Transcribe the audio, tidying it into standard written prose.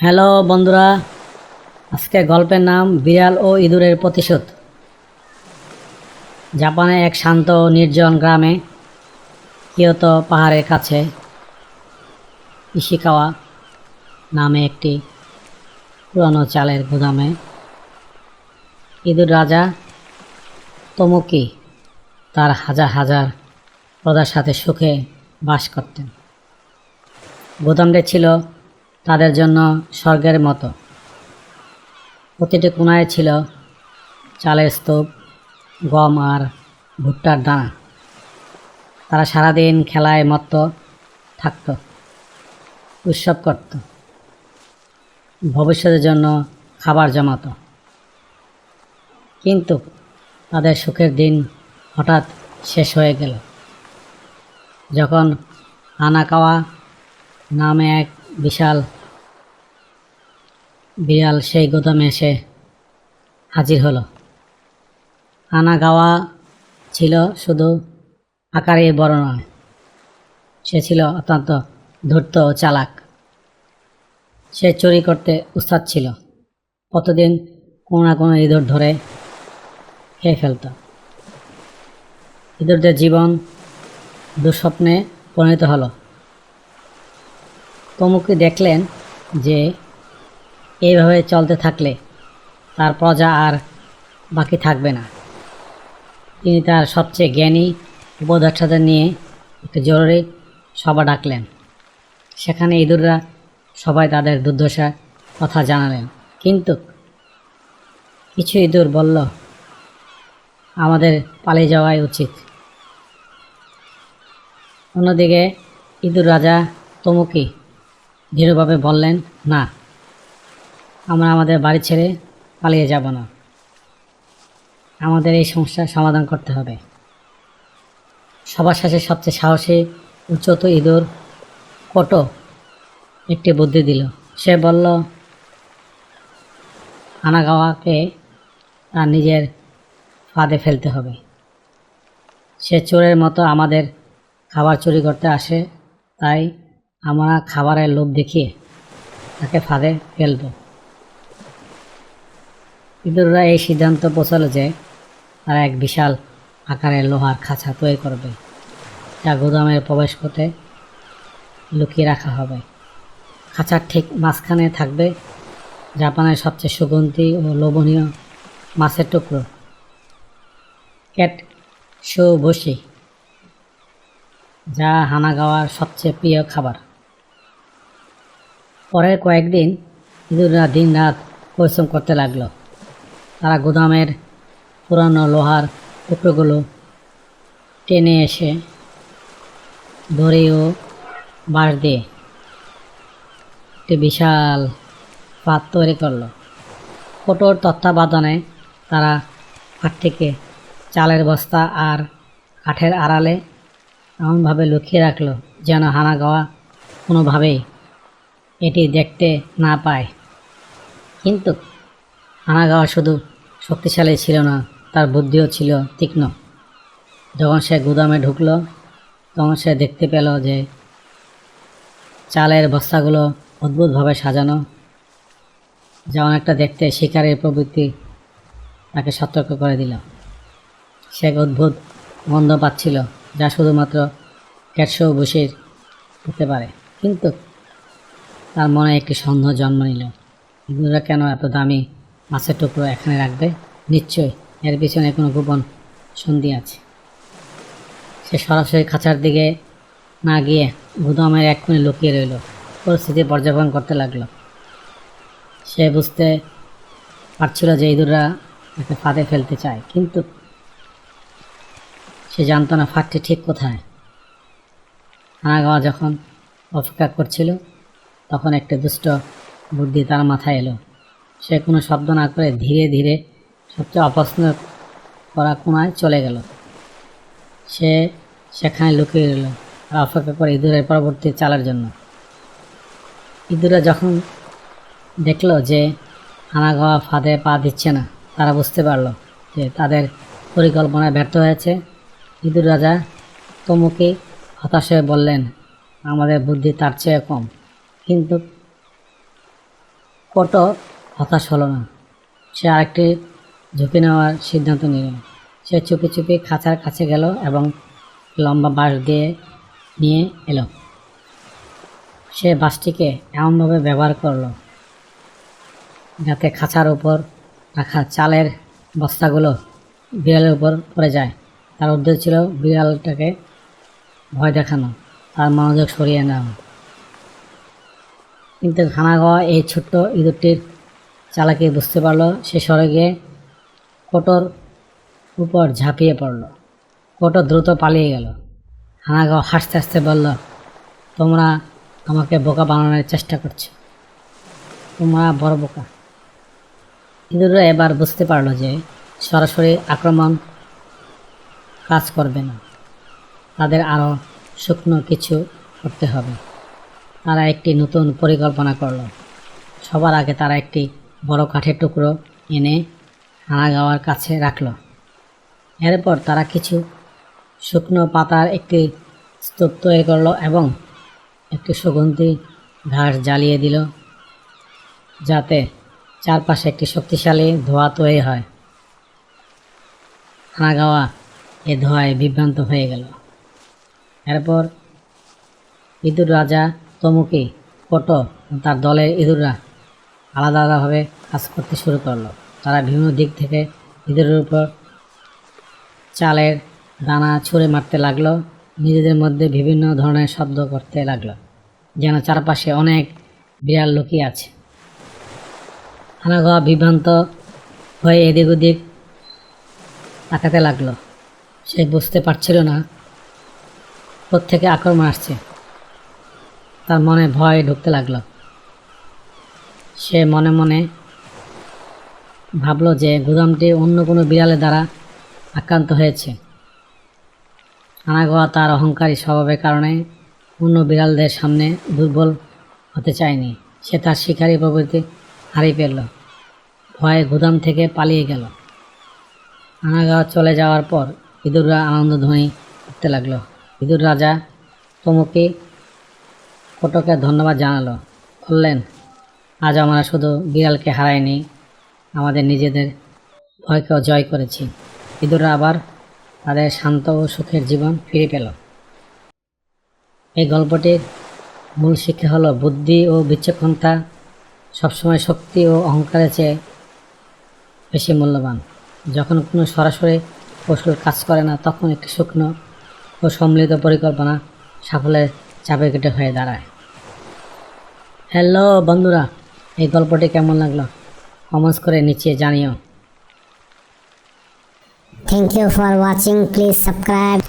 Hello বন্ধুরা, আজকে গল্পের নাম বিড়াল ও ইঁদুরের প্রতিশোধ। জাপানে এক শান্ত ও নির্জন গ্রামে কিয়োতো পাহাড়ের কাছে ইশিকাওয়া নামে একটি পুরানো চালের গুদামে ইঁদুর রাজা তোমুকি তার হাজার হাজার প্রজার সাথে সুখে বাস করতেন। গুদামটি ছিল তাদের জন্য স্বর্গের মতো। প্রতিটি কোণায় ছিল চালের স্তূপ, গম আর ভুট্টার দানা। তারা সারাদিন খেলায় মত্ত থাকত, উৎসব করত, ভবিষ্যতের জন্য খাবার জমাতো। কিন্তু তাদের সুখের দিন হঠাৎ শেষ হয়ে গেল যখন হানাকাওয়া নামে এক বিশাল বিড়াল সেই গুদামে এসে হাজির হলো। হানাগাওয়া ছিল শুধু আকারে বড় নয়, সে ছিল অত্যন্ত ধূর্ত ও চালাক। সে চুরি করতে উস্তাদ ছিল। প্রতিদিন কোনো না কোনো ইঁদুর ধরে খেয়ে ফেলত। ইঁদুরদের জীবন দুঃস্বপ্নে পরিণত হলো। তমুকি দেখলেন যে এইভাবে চলতে থাকলে তার প্রজা আর বাকি থাকবে না। তিনি তার সবচেয়ে জ্ঞানী উপদেষ্টাদের নিয়ে একটি জরুরি সভা ডাকলেন। সেখানে ইঁদুররা সবাই তাদের দুর্দশার কথা জানালেন। কিন্তু কিছু ইঁদুর বলল, আমাদের পালিয়ে যাওয়াই উচিত। অন্যদিকে ইঁদুর রাজা তোমুকি দৃঢ়ভাবে বললেন, না, আমরা আমাদের বাড়ি ছেড়ে পালিয়ে যাব না। আমাদের এই সমস্যার সমাধান করতে হবে। সবার শেষে সবচেয়ে সাহসী ও চতুর ইঁদুর কোটো একটি বুদ্ধি দিল। সে বলল, হানাগাওয়াকে তার নিজের ফাঁদে ফেলতে হবে। সে চোরের মতো আমাদের খাবার চুরি করতে আসে, তাই আমরা খাবারের লোভ দেখিয়ে তাকে ফাঁদে ফেলব। ইঁদুররা এই সিদ্ধান্ত পৌঁছালো যে তারা এক বিশাল আকারের লোহার খাঁচা তৈরি করবে, যা গুদামের প্রবেশ পথে লুকিয়ে রাখা হবে। খাঁচার ঠিক মাঝখানে থাকবে জাপানের সবচেয়ে সুগন্ধি ও লোভনীয় মাছের টুকরো ক্যাটসুবুশি, যা হানাগাওয়ার সবচেয়ে প্রিয় খাবার। পরের কয়েকদিন ইঁদুররা দিন রাত পরিশ্রম করতে লাগলো। তারা গুদামের পুরানো লোহার টুকরোগুলো টেনে এসে দড়ি ও বাঁশ দিয়ে একটি বিশাল ফাঁদ তৈরি করলো। কোটোর তত্ত্বাবধানে তারা ফাঁদটিকে চালের বস্তা আর কাঠের আড়ালে এমনভাবে লুকিয়ে রাখলো যেন হানাগাওয়া কোনোভাবেই এটি দেখতে না পায়। কিন্তু হানাগাওয়া শুধু শক্তিশালী ছিল না, তার বুদ্ধিও ছিল তীক্ষ্ণ। যখন সে গুদামে ঢুকলো তখন সে দেখতে পেল যে চালের বস্তাগুলো অদ্ভুতভাবে সাজানো, যা অনেকটা দেখতে শিকারের প্রবৃত্তি তাকে সতর্ক করে দিল। সে এক অদ্ভুত গন্ধ পাচ্ছিল, যা শুধুমাত্র ক্যাটসুবুশির হতে পারে। কিন্তু তার মনে একটি সন্দেহ জন্ম নিল, ইঁদুররা কেন এত দামি মাছের টুকরো এখানে রাখবে? নিশ্চয়ই এর পিছনে কোনো গোপন সন্ধি আছে। সে সরাসরি খাঁচার দিকে না গিয়ে গুদামের এক কোণে লুকিয়ে রইল, পরিস্থিতি পর্যবেক্ষণ করতে লাগলো। সে বুঝতে পারছিল যে ইঁদুররা তাকে ফাঁদে ফেলতে চায়, কিন্তু সে জানত না ফাঁদটি ঠিক কোথায়। হানাগাওয়া যখন অপেক্ষা করছিল তখন একটা দুষ্ট বুদ্ধি তার মাথায় এলো। সে কোনো শব্দ না করে ধীরে ধীরে সবচেয়ে অপছন্দ করা কোণায় চলে গেল। সে সেখানে লুকিয়ে রইল আর অপেক্ষা করে ইঁদুরের পরবর্তী চালের জন্য। ইঁদুররা যখন দেখল যে হানাগাওয়া ফাঁদে পা দিচ্ছে না, তারা বুঝতে পারল যে তাদের পরিকল্পনা ব্যর্থ হয়েছে। ইঁদুর রাজা তোমুকি হতাশ হয়ে বললেন, আমাদের বুদ্ধি তার চেয়ে কম। কিন্তু কটো হতাশ হলো না। সে আরেকটি ঝুঁকি নেওয়ার সিদ্ধান্ত নিল। সে চুপি চুপি খাঁচার কাছে গেল এবং লম্বা বাঁশ দিয়ে নিয়ে এলো। সে বাঁশটিকে এমনভাবে ব্যবহার করলো যাতে খাঁচার উপর রাখা চালের বস্তাগুলো বিড়ালের উপর পড়ে যায়। তার উদ্দেশ্য ছিল বিড়ালটাকে ভয় দেখানো, তার মনোযোগ সরিয়ে নেওয়া। কিন্তু হানাগাওয়া এই ছোট্ট ইঁদুরটির চালাকি বুঝতে পারল। সে সরে গিয়ে কোটোর উপর ঝাঁপিয়ে পড়ল। কোটো দ্রুত পালিয়ে গেল। হানাগাওয়া হাসতে হাসতে বলল, তোমরা আমাকে বোকা বানানোর চেষ্টা করছো, তোমরা বড় বোকা। ইঁদুররা এবার বুঝতে পারল যে সরাসরি আক্রমণ কাজ করবে না, তাদের আরও শুকনো কিছু করতে হবে। তারা একটি নতুন পরিকল্পনা করল। সবার আগে তারা একটি বড় কাঠের টুকরো এনে হানাগাওয়ার কাছে রাখল। এরপর তারা কিছু শুকনো পাতার একটি স্তূপ তৈরি করল এবং একটি সুগন্ধি ঘাস জ্বালিয়ে দিল যাতে চারপাশে একটি শক্তিশালী ধোঁয়া তৈরি হয়। হানাগাওয়া এ ধোঁয়ায় বিভ্রান্ত হয়ে গেল। এরপর ইঁদুর রাজা তমুকি, কোটো ও তার দলের ইঁদুররা আলাদা আলাদাভাবে কাজ করতে শুরু করলো। তারা বিভিন্ন দিক থেকে ইঁদুরের উপর চালের দানা ছুঁড়ে মারতে লাগলো, নিজেদের মধ্যে বিভিন্ন ধরনের শব্দ করতে লাগলো, যেন চারপাশে অনেক বিড়াল লুকিয়ে আছে। হানাগাওয়া বিভ্রান্ত হয়ে এদিক ওদিক তাকাতে লাগলো। সে বুঝতে পারছিল না কোত্থেকে আক্রমণ আসছে। তার মনে ভয় ঢুকতে লাগলো। সে মনে মনে ভাবল যে গুদামটি অন্য কোনো বিড়ালের দ্বারা আক্রান্ত হয়েছে। হানাগাওয়া তার অহংকারী স্বভাবের কারণে অন্য বিড়ালদের সামনে দুর্বল হতে চায়নি। সে তার শিকারী প্রবৃত্তি হারিয়ে ফেলল, ভয়ে গুদাম থেকে পালিয়ে গেল। হানাগাওয়া চলে যাওয়ার পর ইঁদুররা আনন্দধ্বনি করতে লাগলো। ইঁদুর রাজা তমুকি কোটোকে ধন্যবাদ জানালো, বললেন, আজ আমরা শুধু বিড়ালকে হারাইনি, আমাদের নিজেদের ভয়কেও জয় করেছি। ইঁদুররা আবার তাদের শান্ত ও সুখের জীবন ফিরে পেল। এই গল্পটির মূল শিক্ষা হলো বুদ্ধি ও বিচক্ষণতা সবসময় শক্তি ও অহংকারের চেয়ে বেশি মূল্যবান। যখন কোনো সরাসরি কৌশল কাজ করে না, তখন একটি শুকনো ও সম্মিলিত পরিকল্পনা সাফল্যের চাবিকাঠি হয়ে দাঁড়ায়। হ্যালো বন্ধুরা, এই গল্পটি কেমন লাগলো কমেন্টস করে নিচে জানিও। Thank you for watching. Please subscribe.